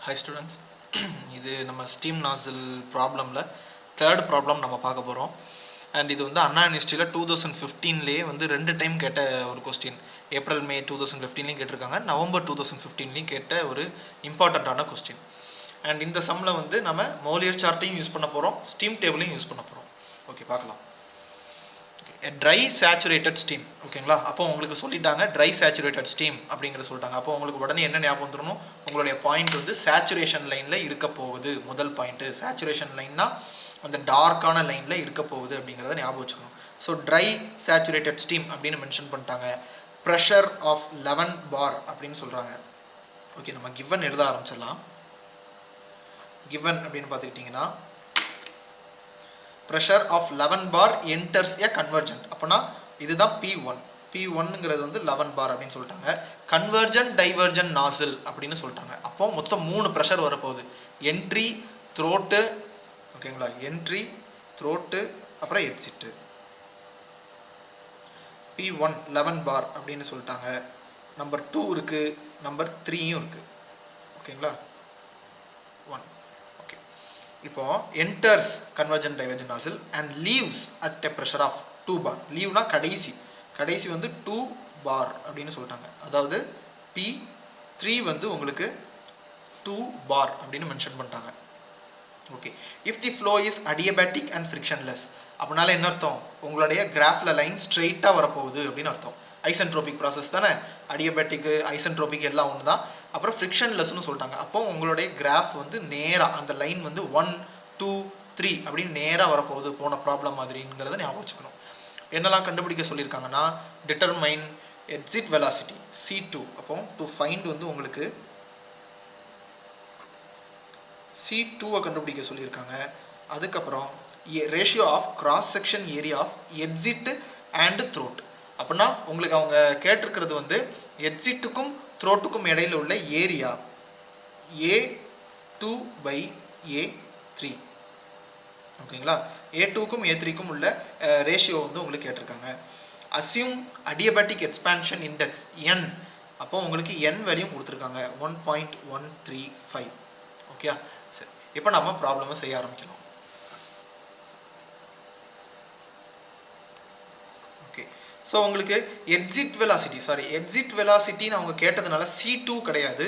Hi students, இது நம்ம steam நாசில் ப்ராப்ளமில் third problem நம்ம பார்க்க போகிறோம். அண்ட் இது வந்து அண்ணா யூனிவர்சிட்டியில் 2015லேயே வந்து 2 டைம் கேட்ட ஒரு கொஸ்டின். ஏப்ரல் மே 2015லையும் கேட்டிருக்காங்க, நவம்பர் 2015லையும் கேட்ட ஒரு இம்பார்ட்டண்ட்டான கொஸ்டின். அண்ட் இந்த சம்மில் வந்து நம்ம மோலியர் சார்ட்டையும் யூஸ் பண்ண போகிறோம், ஸ்டீம் டேபிளையும் யூஸ் பண்ண போகிறோம். ஓகே, பார்க்கலாம். ட்ரை சேச்சுரேட்டட் ஸ்டீம், ஓகேங்களா? அப்போ உங்களுக்கு சொல்லிட்டாங்க ட்ரை சேச்சுரேட்டட் ஸ்டீம் அப்படிங்கிற சொல்லிட்டாங்க. அப்போ உங்களுக்கு உடனே என்ன ஞாபகம் வந்துடணும், உங்களுடைய பாயிண்ட் வந்து சேச்சுரேஷன் லைனில் இருக்க போகுது. முதல் பாயிண்ட்டு சேச்சுரேஷன் லைன்னா அந்த டார்க்கான லைனில் இருக்க போகுது அப்படிங்கிறத ஞாபகம் வச்சுக்கணும். ஸோ ட்ரை சேச்சுரேட்டட் ஸ்டீம் அப்படின்னு மென்ஷன் பண்ணிட்டாங்க. ப்ரெஷர் ஆஃப் 11 bar அப்படின்னு சொல்கிறாங்க. ஓகே, நம்ம கிவன் எழுத ஆரம்பிச்சிடலாம். கிவன் அப்படின்னு பார்த்துக்கிட்டிங்கன்னா pressure of 11 bar enters a convergent. அப்போனா இதுதான் P1. P1ங்கிறது வந்து 11 bar அப்படின்னு சொல்லிட்டாங்க. கன்வர்ஜென்ட் டைவர்ஜென்ட் நாசில் அப்படின்னு சொல்லிட்டாங்க. அப்போ மொத்தம் 3 ப்ரெஷர் வரப்போகுது. என்ட்ரி, த்ரோட்டு, ஓகேங்களா? என்ட்ரி, த்ரோட்டு, அப்புறம் எக்ஸிட்டு. P1 11 bar அப்படின்னு சொல்லிட்டாங்க. நம்பர் 2 இருக்கு, நம்பர் 3யும் இருக்கு, ஓகேங்களா? 1. இப்போ enters convergent divergent nozzle and leaves at a pressure of 2 bar. லீவ்னா கடைசி வந்து 2 bar அப்படின்னு சொல்லிட்டாங்க. அதாவது P3 வந்து உங்களுக்கு 2 bar அப்படின்னு மென்ஷன் பண்ணிட்டாங்க. Okay, if the flow is adiabatic and frictionless, அப்படினால என்ன அர்த்தம்? உங்களுடைய கிராஃபில் லைன் ஸ்ட்ரெயிட்டாக வரப்போகுது அப்படின்னு அர்த்தம். ஐசென்ட்ரோபிக் ப்ராசஸ் தானே, அடியபேட்டிக்கு ஐசென்ட்ரோபிக் எல்லாம் ஒன்று தான். அப்புறம் ஃப்ரிக்ஷன்லெஸ்னு சொல்லிட்டாங்க. அப்போ உங்களுடைய கிராஃப் வந்து நேராக அந்த லைன் வந்து 1 2 3 அப்படின்னு நேராக வரப்போகுது, போன ப்ராப்ளம் மாதிரிங்கிறத ஞாபகம் வச்சுக்கணும். என்னெல்லாம் கண்டுபிடிக்க சொல்லியிருக்காங்கன்னா, டிட்டர்மைன் எக்ஸிட் வெலாசிட்டி C2. அப்போ டு ஃபைண்ட் வந்து உங்களுக்கு C2-வை கண்டுபிடிக்க சொல்லியிருக்காங்க. அதுக்கப்புறம் ratio of cross section area of exit and throat. அப்படின்னா உங்களுக்கு அவங்க கேட்டிருக்கிறது வந்து எக்ஸிட்டுக்கும் த்ரோட்டுக்கும் இடையில உள்ள ஏரியா A2/A3, ஓகேங்களா? A2க்கும் A3க்கும் உள்ள ரேஷியோ வந்து உங்களுக்கு கேட்டிருக்காங்க. Assume adiabatic expansion index N. அப்போ உங்களுக்கு N வேல்யூ கொடுத்துருக்காங்க 1.135. ஓகே, சரி. இப்போ நம்ம ப்ராப்ளமை செய்ய ஆரம்பிக்கணும். ஓகே, ஸோ உங்களுக்கு எக்ஸிட் வெலாசிட்டின்னு அவங்க கேட்டதுனால C2 கிடையாது,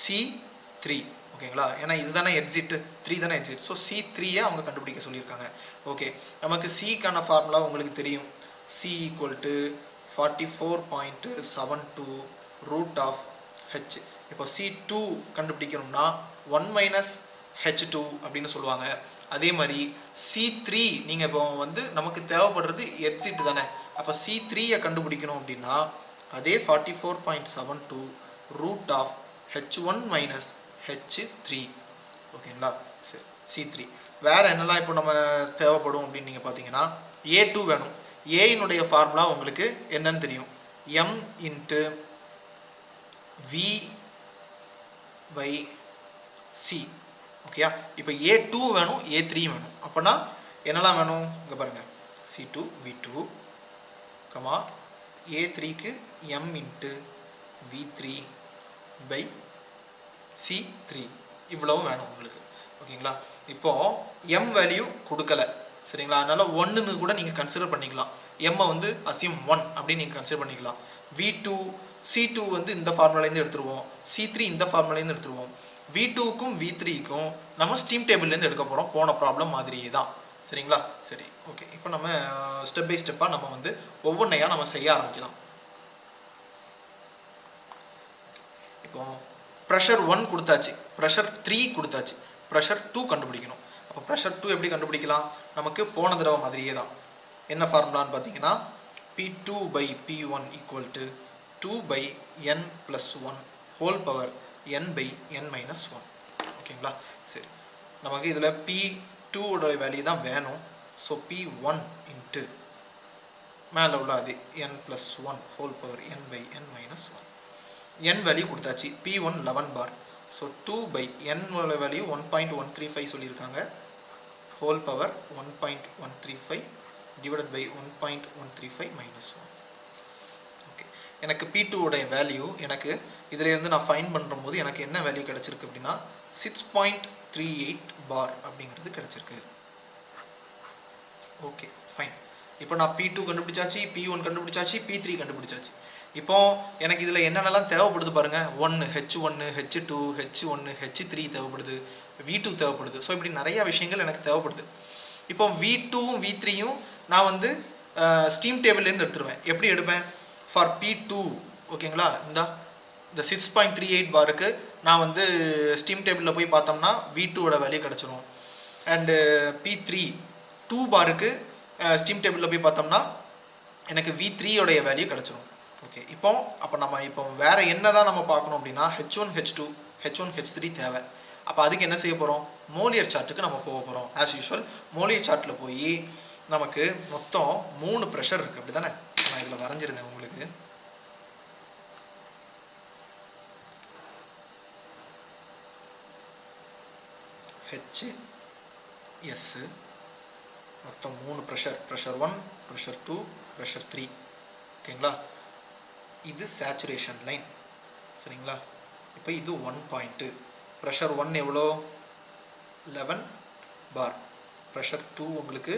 C3, ஓகேங்களா? ஏன்னா இதுதானே எக்ஸிட், 3 தானே எக்ஸிட். ஸோ C3-யை அவங்க கண்டுபிடிக்க சொல்லியிருக்காங்க. ஓகே, நமக்கு C-க்கான ஃபார்முலா உங்களுக்கு தெரியும். C = 44.72 √H. இப்போ C2 கண்டுபிடிக்கணும்னா 1 - H2 அப்படின்னு சொல்லுவாங்க. அதே மாதிரி C3 நீங்கள் இப்போ வந்து நமக்கு தேவைப்படுறது எக்ஸிட் தானே. அப்போ C3-யை கண்டுபிடிக்கணும் அப்படின்னா அதே 44.72 √H1 - H3, ஓகேங்களா? சரி, C3. வேற என்னெல்லாம் இப்போ நம்ம தேவைப்படும் அப்படின்னு நீங்கள் பார்த்தீங்கன்னா A2 வேணும். ஏனுடைய ஃபார்முலா உங்களுக்கு என்னன்னு தெரியும், M × V/C. ஓகேயா? இப்போ A2 வேணும், A3 வேணும். அப்போனா என்னெல்லாம் வேணும் இங்கே பாருங்க, C2 V2, A3க்கு M × V3/C3, இவ்வளவு வேணும் உங்களுக்கு, ஓகேங்களா? இப்போ M வேல்யூ கொடுக்கல, சரிங்களா? அதனால 1ன்னு கூட நீங்கள் கன்சிடர் பண்ணிக்கலாம். M வந்து அசியூம் 1 அப்படின்னு நீங்கள் கன்சிடர் பண்ணிக்கலாம். C2 வந்து இந்த ஃபார்முலேருந்து எடுத்துருவோம், C3 இந்த ஃபார்முலேருந்து எடுத்துருவோம். V2க்கும் V3க்கும் நம்ம ஸ்டீம் டேபிள்லேருந்து எடுக்க போகிறோம், போன ப்ராப்ளம் மாதிரியே தான், சரிங்களா? சரி, ஓகே. இப்போ நம்ம ஸ்டெப் பை ஸ்டெப்பாக நம்ம வந்து ஒவ்வொன்றையாக நம்ம செய்ய ஆரம்பிக்கலாம். இப்போ ப்ரெஷர் 1 கொடுத்தாச்சு, ப்ரெஷர் 3 கொடுத்தாச்சு, ப்ரெஷர் 2 கண்டுபிடிக்கணும். அப்போ ப்ரெஷர் 2 எப்படி கண்டுபிடிக்கலாம்? நமக்கு போன தடவை மாதிரியே தான். என்ன ஃபார்முலான்னு பார்த்தீங்கன்னா P2/P1 = 2/n + 1 whole power n/n - 1, ஓகேங்களா? சரி, நமக்கு இதில் P2-ஓட வேல்யூ தான் வேணும். ஸோ P1 × மேலே உள்ள அது n + 1 whole power n/n - 1. n value கொடுத்தாச்சு. P1 11 bar. So 2/n value 1.135 சொல்லியிருக்காங்க, ஹோல் பவர் 1.135 / 1.135 - 1. ஓகே, எனக்கு P2 உடைய வேல்யூ எனக்கு இதில் இருந்து நான் ஃபைன் பண்ணும்போது எனக்கு என்ன வேல்யூ கிடச்சிருக்கு அப்படின்னா 6.38 பார் அப்படிங்கிறது கிடச்சிருக்கு. Okay fine. இப்போ நான் P2 கண்டுபிடிச்சாச்சு, P1 கண்டுபிடிச்சாச்சு, P3 கண்டுபிடிச்சாச்சு. இப்போ எனக்கு இதில் என்னென்னலாம் தேவைப்படுது பாருங்கள். 1 H1 H2 H1 H3 தேவைப்படுது, V2 தேவைப்படுது. ஸோ இப்படி நிறையா விஷயங்கள் எனக்கு தேவைப்படுது. இப்போ V2வும் V3யும் நான் வந்து ஸ்டீம் டேபிள்லேருந்து எடுத்துருவேன். எப்படி எடுப்பேன்? ஃபார் P2 ஓகேங்களா, இந்த 6.38 பாருக்கு நான் வந்து ஸ்டீம் டேபிளில் போய் பார்த்தோம்னா V2ஓட வேல்யூ கிடச்சிரும். அண்டு P3 2 பாருக்கு ஸ்டீம் டேபிளில் போய் பார்த்தோம்னா எனக்கு V3ஓடைய வேல்யூ கிடச்சிரும். ஓகே, அப்போ நம்ம வேறு என்ன தான் நம்ம பார்க்கணும் அப்படின்னா H1 H2 H1 H3 தேவை. அப்போ அதுக்கு என்ன செய்ய போகிறோம்? மோலியர் சார்ட்டுக்கு நம்ம போக போகிறோம். ஆஸ் யூஷுவல் மோலியர் சார்ட்டில் போய் நமக்கு மொத்தம் 3 ப்ரெஷர் இருக்குது, அப்படி தானே? நான் இதில் வரைஞ்சிருந்தேன் உங்களுக்கு. H S மொத்தம் 3 ப்ரெஷர். Pressure 1, pressure 2, pressure 3. ஓகேங்களா? இது சேச்சுரேஷன் லைன். சரிங்களா? இப்போ இது 1 பாயிண்ட்டு. ப்ரெஷர் 1 எவ்வளோ? 11 பார். ப்ரெஷர் 2 உங்களுக்கு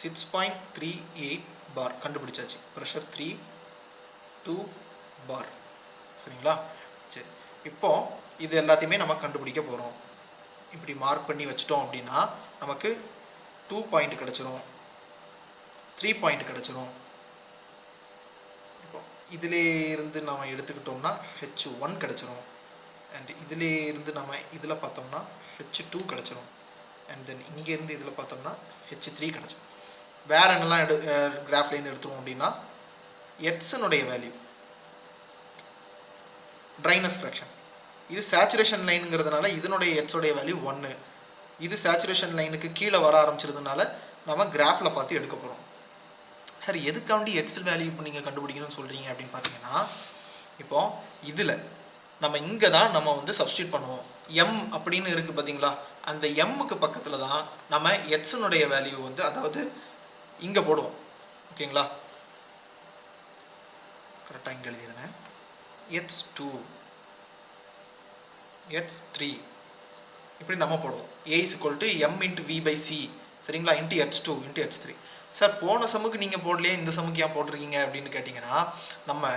6.38 பார் கண்டுபிடிச்சாச்சு. ப்ரெஷர் 3 2 பார். சரிங்களா? சரி, இப்போ இது எல்லாத்தையுமே நம்ம கண்டுபிடிக்க போகிறோம். இப்படி மார்க் பண்ணி வச்சிட்டோம் அப்படின்னா நமக்கு 2 பாயிண்ட் கிடச்சிரும், 3 பாயிண்ட் கிடச்சிரும். இப்போ இதிலே இருந்து நம்ம எடுத்துக்கிட்டோம்னா H1 கிடச்சிரும். அண்ட் இதிலே இருந்து நம்ம இதில் பார்த்தோம்னா H2 கிடச்சிரும். அண்ட் தென் இங்கேருந்து இதில் பார்த்தோம்னா H3 கிடச்சிரும். வேறு என்னெல்லாம் கிராஃப்லேருந்து எடுத்துருவோம் அப்படின்னா எட்ஸனுடைய வேல்யூ, ட்ரைனஸ் ஃப்ராக்ஷன். இது சேச்சுரேஷன் லைனுங்கிறதுனால இதனுடைய எட்ஸோடைய வேல்யூ 1. இது சேச்சுரேஷன் லைனுக்கு கீழே வர ஆரம்பிச்சிருந்தனால நம்ம கிராஃபில் பார்த்து எடுக்க போகிறோம். சரி, எதுக்காண்டி எட்ஸ் வேல்யூ இப்போ நீங்கள் கண்டுபிடிக்கணும்னு சொல்கிறீங்க அப்படின்னு பார்த்தீங்கன்னா, இப்போ இதில் நம்ம இங்கே தான் நம்ம வந்து சப்ஸ்டியூட் பண்ணுவோம். எம் அப்படின்னு இருக்குது பார்த்தீங்களா? அந்த எம்முக்கு பக்கத்தில் தான் நம்ம எட்ஸனுடைய வேல்யூ வந்து, அதாவது இங்கே போடுவோம். ஓகேங்களா? கரெக்டாக இங்கே எழுதிடுறேன். H2 H3 இப்படி நம்ம போடுவோம். A is equal to M into V by C. சரிங்களா? Into H2 into H3. Sir, போன சம்முக்கு நீங்கள் போடலையே, இந்த சம்முக்கு ஏன் போட்டிருக்கீங்க அப்படின்னு கேட்டிங்கன்னா, நம்ம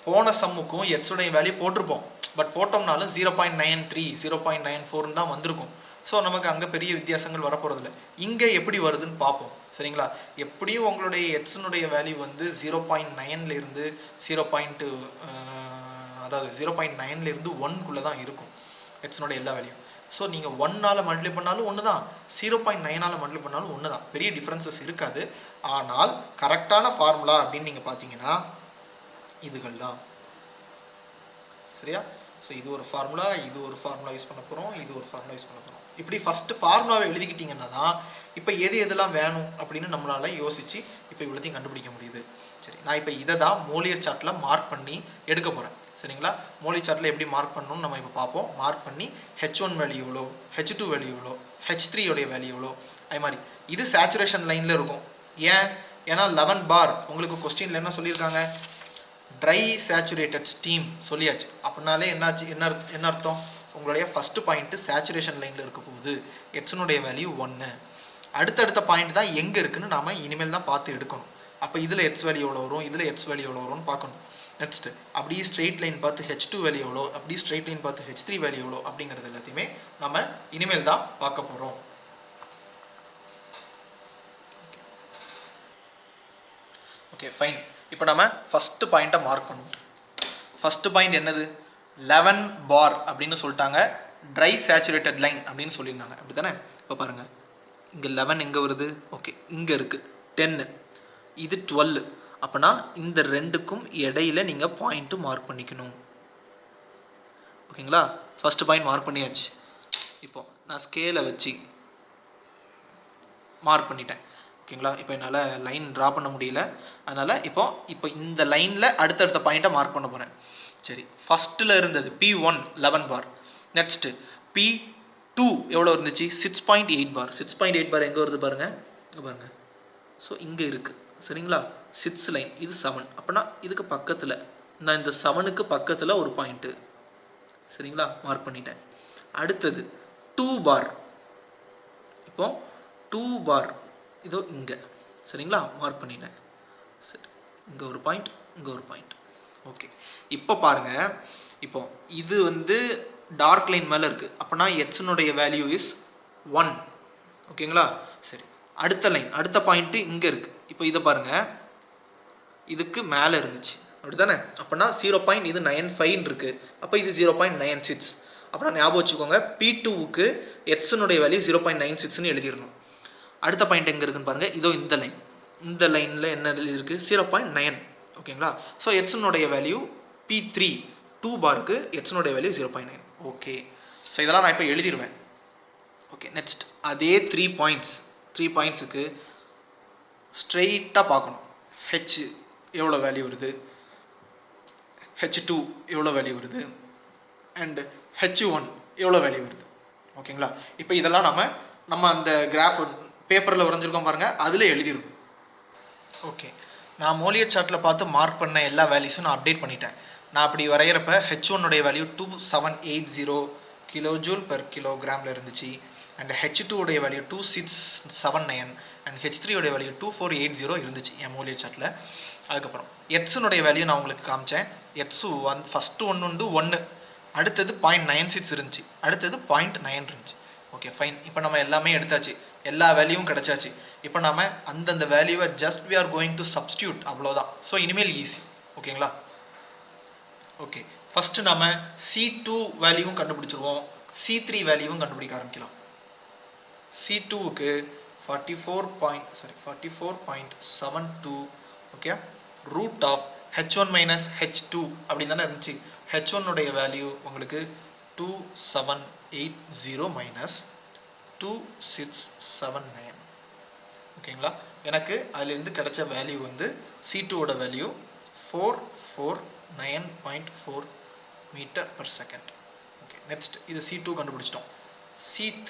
போன சம்முக்கும் எட்ஸுடைய வேல்யூ போட்டிருப்போம். பட் போட்டோம்னாலும் 0.93 0.94 தான் வந்திருக்கும். ஸோ நமக்கு அங்கே பெரிய வித்தியாசங்கள் வரப்போகிறதில்ல. இங்கே எப்படி வருதுன்னு பார்ப்போம். சரிங்களா? எப்படியும் உங்களுடைய எட்ஸனுடைய வேல்யூ வந்து 0.9லேருந்து 0. அதாவது 0.9லேருந்து 1குள்ளே தான் இருக்கும் எட்ஸனுடைய எல்லா வேல்யூ. ஸோ நீங்கள் 1ஆல் மல்டிப்ளை பண்ணாலும் ஒன்று தான், 0.9ஆல் மல்டிப்ளை பண்ணாலும் ஒன்று தான். பெரிய டிஃப்ரென்சஸ் இருக்காது. ஆனால் கரெக்டான ஃபார்முலா அப்படின்னு நீங்கள் பார்த்தீங்கன்னா இதுகள் தான். சரியா? ஸோ இது ஒரு ஃபார்முலா, இது ஒரு ஃபார்முலா யூஸ் பண்ண போகிறோம், இது ஒரு ஃபார்முலா யூஸ் பண்ண போகிறோம். இப்படி ஃபஸ்ட்டு ஃபார்முலாவை எழுதிக்கிட்டிங்கன்னா தான் இப்போ எதெல்லாம் வேணும் அப்படின்னு நம்மளால் யோசித்து இப்போ இவ்வளோத்தையும் கண்டுபிடிக்க முடியுது. சரி, நான் இப்போ இதை தான் மோலியர் சார்ட்டில் மார்க் பண்ணி எடுக்க போகிறேன். சரிங்களா? மோலியர் சார்ட்டில் எப்படி மார்க் பண்ணணும்னு நம்ம இப்போ பார்ப்போம். மார்க் பண்ணி H1 வேல்யூ எவ்வளோ, H2 வேல்யூ எவ்வளோ, H3 உடைய வேல்யூ எவ்வளோ, அது மாதிரி. இது சேச்சுரேஷன் லைனில் இருக்கும். ஏன்னா 11 பார் உங்களுக்கு கொஸ்டினில் என்ன சொல்லியிருக்காங்க? ட்ரை சேச்சுரேட்டட் ஸ்டீம் சொல்லியாச்சு. அப்படின்னாலே என்னாச்சு, என்ன அர்த்தம்? உங்களுடைய ஃபஸ்ட்டு பாயிண்ட்டு சேச்சுரேஷன் லைனில் இருக்க போகுது. எட்ஸனுடைய வேல்யூ 1. அடுத்தடுத்த பாயிண்ட் தான் எங்கே இருக்குன்னு நாம் இனிமேல் தான் பார்த்து எடுக்கணும். அப்போ இதில் எட்ஸ் வேல்யூ எவ்வளோ வரும், இதில் எட்ஸ் வேல்யூ எவ்வளோ வரும்னு பார்க்கணும். நெக்ஸ்ட்டு அப்படியே ஸ்ட்ரெயிட் லைன் பார்த்து H2 வேல்யூ எவ்வளோ, அப்படியே ஸ்ட்ரெயிட் லைன் பார்த்து H3 வேல்யூ எவ்வளோ அப்படிங்கிறது எல்லாத்தையுமே நம்ம இனிமேல் தான் பார்க்க போகிறோம். Okay fine. இப்போ நம்ம ஃபஸ்ட்டு பாயிண்ட்டை மார்க் பண்ணுவோம். ஃபஸ்ட்டு பாயிண்ட் என்னது? 11 பார் அப்படின்னு சொல்லிட்டாங்க. ட்ரை சேச்சுரேட்டட் லைன் அப்படின்னு சொல்லியிருந்தாங்க, அப்படி தானே? இப்போ பாருங்கள், இங்கே 11 எங்கே வருது? ஓகே, இங்கே இருக்குது 10, இது 12. அப்போனா இந்த ரெண்டுக்கும் இடையில நீங்கள் பாயிண்ட்டு மார்க் பண்ணிக்கணும். ஓகேங்களா? ஃபஸ்ட்டு பாயிண்ட் மார்க் பண்ணியாச்சு. இப்போ நான் ஸ்கேலை வச்சு மார்க் பண்ணிட்டேன். ஓகேங்களா? இப்போ என்னால் லைன் ட்ரா பண்ண முடியல, அதனால் இப்போ இந்த லைனில் அடுத்தடுத்த பாயிண்ட்டை மார்க் பண்ண போகிறேன். சரி, ஃபஸ்ட்டில் இருந்தது P1 11 பார். நெக்ஸ்ட்டு P2 எவ்வளோ இருந்துச்சு? 6.8 பார். 6.8 பார் எங்கே வருது பாருங்கள், இங்கே பாருங்கள். ஸோ இங்கே இருக்குது. சரிங்களா? 6 லைன், இது 7. அப்படின்னா இதுக்கு பக்கத்தில் நான் இந்த 7க்கு பக்கத்தில் ஒரு பாயிண்ட்டு, சரிங்களா, மார்க் பண்ணிட்டேன். அடுத்தது 2 பார். இப்போ 2 பார் இதோ இங்கே, சரிங்களா, மார்க் பண்ணிட்டேன். சரி, இங்கே ஒரு பாயிண்ட், இங்கே ஒரு பாயிண்ட். ஓகே, இப்போ பாருங்க, இப்போ இது வந்து டார்க் லைன் மேலே இருக்குது. அப்போனா எக்ஸினுடைய வேல்யூ இஸ் 1. ஓகேங்களா. சரி, அடுத்த லைன், அடுத்த பாயிண்ட்டு இங்கே இருக்குது. இப்போ இதை பாருங்கள், இதுக்கு மேலே இருந்துச்சு அப்படி தானே. அப்போனா 0. இது 95 இருக்குது. அப்போ இது 0.96. அப்புறம் ஞாபகம் வச்சுக்கோங்க, P2க்கு எக்ஸினுடைய வேல்யூ 0.96ன்னு எழுதிடணும். அடுத்த பாயிண்ட் எங்கே இருக்குன்னு பாருங்கள், இதோ இந்த லைன். இந்த லைனில் என்ன எழுதியிருக்கு, 0.9. ஓகேங்களா. ஸோ எக்ஸினுடைய வேல்யூ P3 2 பாருக்கு எக்ஸினுடைய வேல்யூ 0.9. ஓகே, ஸோ இதெல்லாம் நான் இப்போ எழுதிடுவேன். ஓகே, நெக்ஸ்ட் அதே 3 பாயிண்ட்ஸுக்கு ஸ்ட்ரெயிட்டாக பார்க்கணும். ஹெச் எவ்வளோ வேல்யூ வருது, H2 எவ்வளோ வேல்யூ வருது, அண்டு H1 எவ்வளோ வேல்யூ வருது. ஓகேங்களா. இப்போ இதெல்லாம் நம்ம அந்த கிராஃப் பேப்பரில் வரைஞ்சிருக்கோம் பாருங்கள், அதில் எழுதிருக்கும். ஓகே, நான் மோலியர் சார்ட்டில் பார்த்து மார்க் பண்ண எல்லா வேல்யூஸும் நான் அப்டேட் பண்ணிட்டேன். நான் அப்படி வரைகிறப்ப H1 வேல்யூ 2780 கிலோஜூல் பெர் கிலோகிராமில் இருந்துச்சு. And H2 value 2679 and H3 value 2480 இருந்துச்சு என் மோலியர் சார்ட்டில். அதுக்கப்புறம் எக்ஸினுடைய வேல்யூ நான் உங்களுக்கு காமிச்சேன். X1 ஃபஸ்ட்டு ஒன்று வந்து 1, அடுத்தது 0.96 இருந்துச்சு, அடுத்தது 0.9 இருந்துச்சு. Okay, fine. இப்போ நம்ம எல்லாமே எடுத்தாச்சு, எல்லா வேல்யூவும் கிடச்சாச்சு. இப்போ நம்ம அந்தந்த வேல்யூவை just we are going to substitute, அவ்வளோதான். ஸோ இனிமேல் ஈஸி. ஓகேங்களா. ஓகே, ஃபஸ்ட்டு நம்ம C2 வேல்யூவும் கண்டுபிடிச்சிருவோம், C3 வேல்யூவும் கண்டுபிடிக்க ஆரம்பிக்கலாம். C2க்கு 44.72. Okay, root of H1 minus H2 அப்படின்னு தானே இருந்துச்சு. H1 வேல்யூ உங்களுக்கு 2780 மைனஸ் 2679. ஓகேங்களா. எனக்கு அதுலேருந்து கிடைச்ச வேல்யூ வந்து C2 value 449.4 metre per second. Okay, next இது C2 கண்டுபிடிச்சிட்டோம். C3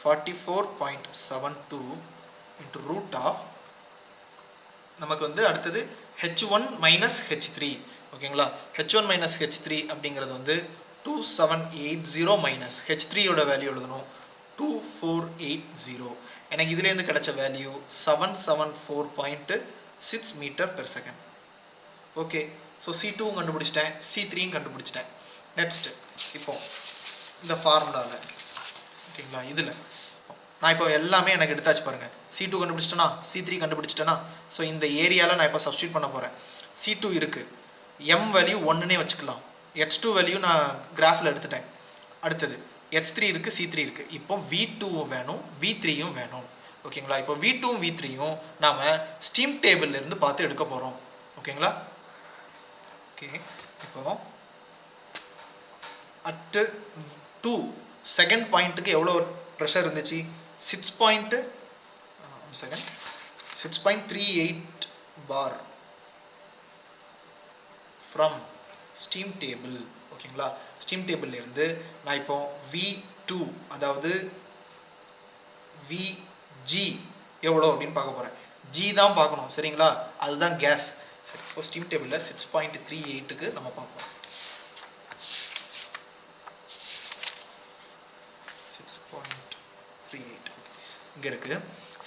44.72 இன்ட்டு ரூட் ஆஃப், நமக்கு வந்து அடுத்தது H1 மைனஸ் H3. ஓகேங்களா. H1 மைனஸ் H3 அப்படிங்கிறது வந்து 2780 மைனஸ் H3 வேல்யூ எழுதணும் 2480. எனக்கு இதுலேருந்து கிடைச்ச value 774.6 metre per second. Okay, so C2 கண்டுபிடிச்சிட்டேன், C3 கண்டுபிடிச்சிட்டேன். நெக்ஸ்ட் இப்போ இந்த ஃபார்முலாவில், ஓகேங்களா, இதில் நான் இப்போ எல்லாமே எனக்கு எடுத்தாச்சு பாருங்கள். C2 கண்டுபிடிச்சிட்டேனா, C3 கண்டுபிடிச்சிட்டேனா. ஸோ இந்த ஏரியாவில் நான் இப்போ சப்ஸ்டியூட் பண்ண போகிறேன். C2 இருக்குது, M வேல்யூ 1னே வச்சுக்கலாம். H2 வேல்யூ நான் கிராஃபில் எடுத்துட்டேன். அடுத்தது H3 இருக்குது, C3 இருக்குது. இப்போ V2வும் வேணும், V3யும் வேணும். ஓகேங்களா. இப்போ V2வும் V3யும் நாம் ஸ்டீம் டேபிள்லேருந்து பார்த்து எடுக்க போகிறோம். ஓகேங்களா. ஓகே, இப்போ அட்டு 2 செகண்ட் பாயிண்ட்டுக்கு எவ்வளோ ப்ரெஷர் இருந்துச்சு, 6.38 பார் ஃப்ரம் ஸ்டீம் டேபிள். ஓகேங்களா. ஸ்டீம் டேபிள்லேருந்து நான் இப்போ V2 அதாவது VG எவ்வளோ அப்படின்னு பார்க்க போகிறேன். G தான் பார்க்கணும், சரிங்களா, அதுதான் கேஸ். சரி, இப்போ ஸ்டீம் டேபிளில் 6.38க்கு நம்ம பார்ப்போம். 6.38 இங்கே இருக்குது.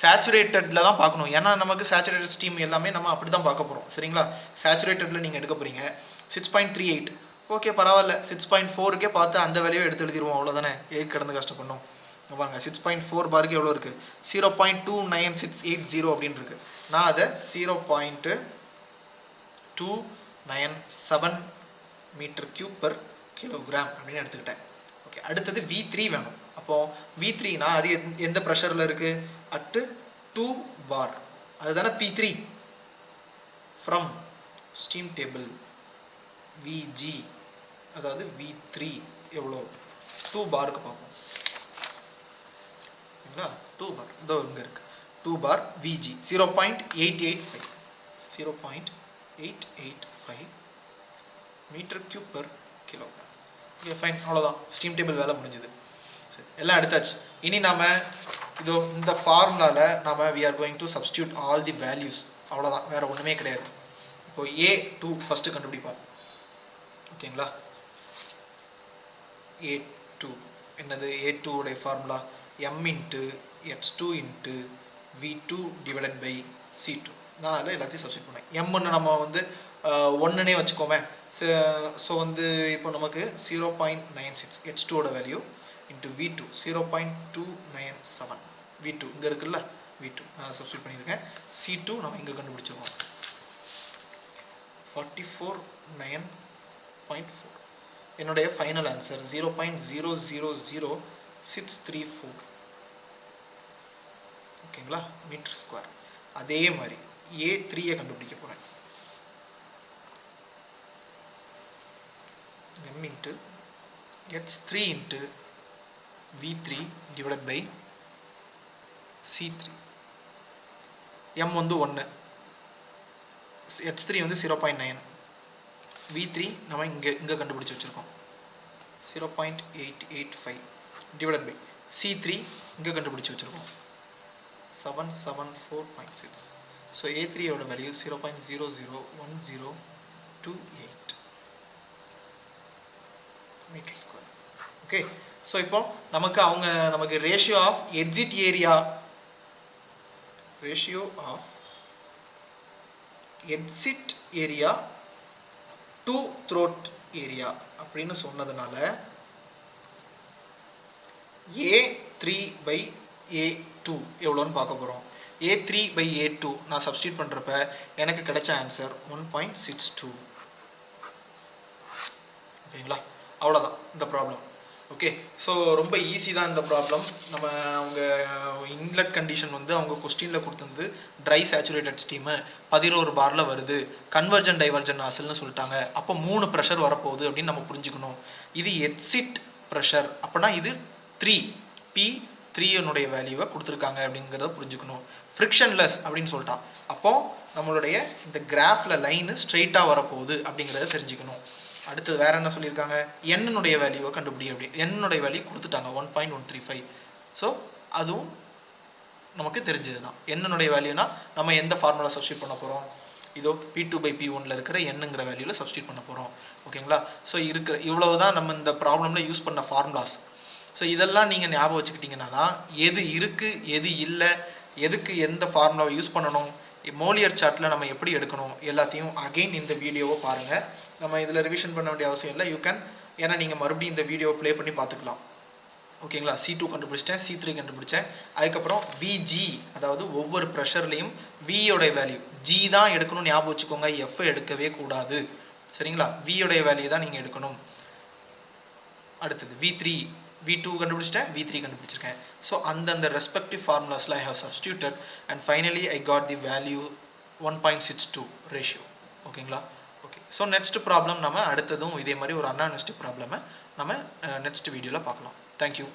சேச்சுரேட்டடில் தான் பார்க்கணும், ஏன்னா நமக்கு சேச்சுரேட்டட் ஸ்டீம் எல்லாமே நம்ம அப்படி தான் பார்க்க போகிறோம். சரிங்களா. சேச்சுரேட்டடில் நீங்கள் எடுக்க போகிறீங்க. 6.38 ஓகே, பரவாயில்ல. 6.4க்கே பார்த்து அந்த வேலையை எடுத்து எழுதிடுவோம், அவ்வளோதானே. ஏக்கு கிடந்து கஷ்டப்படணும். பாருங்க, 6.4 பாருக்கு எவ்வளோ இருக்குது, 0.29680 அப்படின்னு இருக்குது. நான் அதை 0.297 மீட்டர் கியூப் பெர் கிலோகிராம் அப்படின்னு எடுத்துக்கிட்டேன். ஓகே, அடுத்தது V3 வேணும். அப்போது V3னா அது எந்த ப்ரெஷரில் இருக்குது, அட்டு 2 பார், அதுதானே P3 from steam table. VG அதாவது V3 எவ்வளோ, 2 பாருக்கு பார்ப்போம். ஓகேங்களா. 2 பார் இதோ இங்கே இருக்குது. 2 bar VG 0.885 metre cube per kilogram. Okay, fine, அவ்வளோதான். ஸ்டீம் டேபிள் வேலை முடிஞ்சது. சரி, எல்லாம் எடுத்தாச்சு. இனி நாம் இதோ இந்த ஃபார்முலாவில் நாம் we are going to substitute all the values. அவ்வளோதான், வேறு ஒன்றுமே கிடையாது. இப்போ A2 ஃபஸ்ட்டு கண்டுபிடிப்போம். ஓகேங்களா. A2 என்னது? A2 உடைய formula m into x2 into v2 divided by c2. நான் அதில் எல்லாத்தையும் சப்ஸ்டிட் பண்ணேன். m நம்ம வந்து 1னே வச்சுக்கோமே. ஸோ வந்து இப்போ நமக்கு 0.96 x2ஓட வேல்யூ இன்ட்டு v2 0.297 v2 இங்கே இருக்குல்ல, v2 நான் சப்ஸ்டிட் பண்ணியிருக்கேன். c2 நம்ம இங்கே கண்டுபிடிச்சிருக்கோம் 44.9.4. என்னுடைய ஃபைனல் ஆன்சர் 0.000634. ஓகேங்களா, மீட்டர் ஸ்கொயர். அதே மாதிரி A3 கண்டுபிடிக்க போகிறேன். m into x3 into v3 divided by c3. m வந்து 1, x3 வந்து 0.9, v3 நம்ம இங்கே கண்டுபிடிச்சி வச்சுருக்கோம் 0.885 டிவைடட் பை c3 இங்கே கண்டுபிடிச்சி வச்சுருக்கோம் 774.6. ஸோ A3யோட value 0.001028 metre square. Okay, so இப்போ நமக்கு ratio of exit area, ratio of exit area to throat area அப்படின்னு சொன்னதுனால A3/A2 எவ்வளோன்னு பார்க்க போகிறோம். A3/A2 நான் சப்ஸ்டியூட் பண்ணுறப்ப எனக்கு கிடைச்ச ஆன்சர் 1.62. ஓகேங்களா, அவ்வளோதான் இந்த ப்ராப்ளம். ஓகே, ஸோ ரொம்ப ஈஸி தான் இந்த ப்ராப்ளம். நம்ம அவங்க இன்லெட் கண்டிஷன் வந்து அவங்க கொஸ்டினில் கொடுத்துருந்து ட்ரை சேச்சுரேட்டட் ஸ்டீமு 11 பாரில் வருது, கன்வர்ஜன் டைவர்ஜன் நாசல்னு சொல்லிட்டாங்க. அப்போ 3 ப்ரெஷர் வரப்போகுது அப்படின்னு நம்ம புரிஞ்சுக்கணும். இது எக்ஸிட் ப்ரெஷர், அப்படின்னா இது 3 P3னுடைய வேல்யூவை கொடுத்துருக்காங்க அப்படிங்கிறத புரிஞ்சுக்கணும். ஃப்ரிக்ஷன்லெஸ் அப்படின்னு சொல்லிட்டான். அப்போது நம்மளுடைய இந்த கிராஃபில் லைனு ஸ்ட்ரெயிட்டாக வரப்போகுது அப்படிங்கிறத தெரிஞ்சுக்கணும். அடுத்தது வேற என்ன சொல்லியிருக்காங்க? என்னுடைய வேல்யூவை கண்டுபிடி அப்படி. என்னுடைய வேல்யூ கொடுத்துட்டாங்க 1.135. ஸோ அதுவும் நமக்கு தெரிஞ்சது தான். என்னுடைய வேல்யூனா நம்ம எந்த ஃபார்முலா சப்ஸ்டியூட் பண்ண போகிறோம்? இதோ P2/P1ல இருக்கிற என்னங்கிற வேல்யூவில் சப்ஸ்டியூட் பண்ண போகிறோம். ஓகேங்களா, ஸோ இவ்வளவு தான் நம்ம இந்த ப்ராப்ளமில் யூஸ் பண்ண ஃபார்முலாஸ். ஸோ இதெல்லாம் நீங்கள் ஞாபகம் வச்சுக்கிட்டிங்கன்னா தான் எது இருக்குது எது இல்லை, எதுக்கு எந்த ஃபார்முலாவை யூஸ் பண்ணணும், மோலியர் சார்ட்டில் நம்ம எப்படி எடுக்கணும் எல்லாத்தையும் அகெயின் இந்த வீடியோவை பாருங்கள். நம்ம இதில் ரிவிஷன் பண்ண வேண்டிய அவசியம் இல்லை. ஏன்னா நீங்கள் மறுபடியும் இந்த வீடியோவை ப்ளே பண்ணி பார்த்துக்கலாம். ஓகேங்களா, C2 கண்டுபிடிச்சிட்டேன், C3 கண்டுபிடிச்சேன். அதுக்கப்புறம் VG, அதாவது ஒவ்வொரு ப்ரெஷர்லையும் வியோடைய வேல்யூ G தான் எடுக்கணும், ஞாபகம் வச்சுக்கோங்க. F எடுக்கவே கூடாது, சரிங்களா? வியோடைய வேல்யூ தான் நீங்கள் எடுக்கணும். அடுத்தது V2 கண்டுபிடிச்சிட்டேன், V3 கண்டுபிடிச்சிருக்கேன். ஸோ அந்தந்த ரெஸ்பெக்டிவ் ஃபார்முலாஸில் I have substituted and finally I got the value 1.62 ratio. ஓகேங்களா, ஓகே. ஸோ நெக்ஸ்ட் ப்ராப்ளம் நம்ம அடுத்ததும் இதே மாதிரி ஒரு அன்ஆனஸ்டிக் ப்ராப்ளமை நம்ம நெக்ஸ்ட் வீடியோவில் பார்க்கலாம். தேங்க்யூ.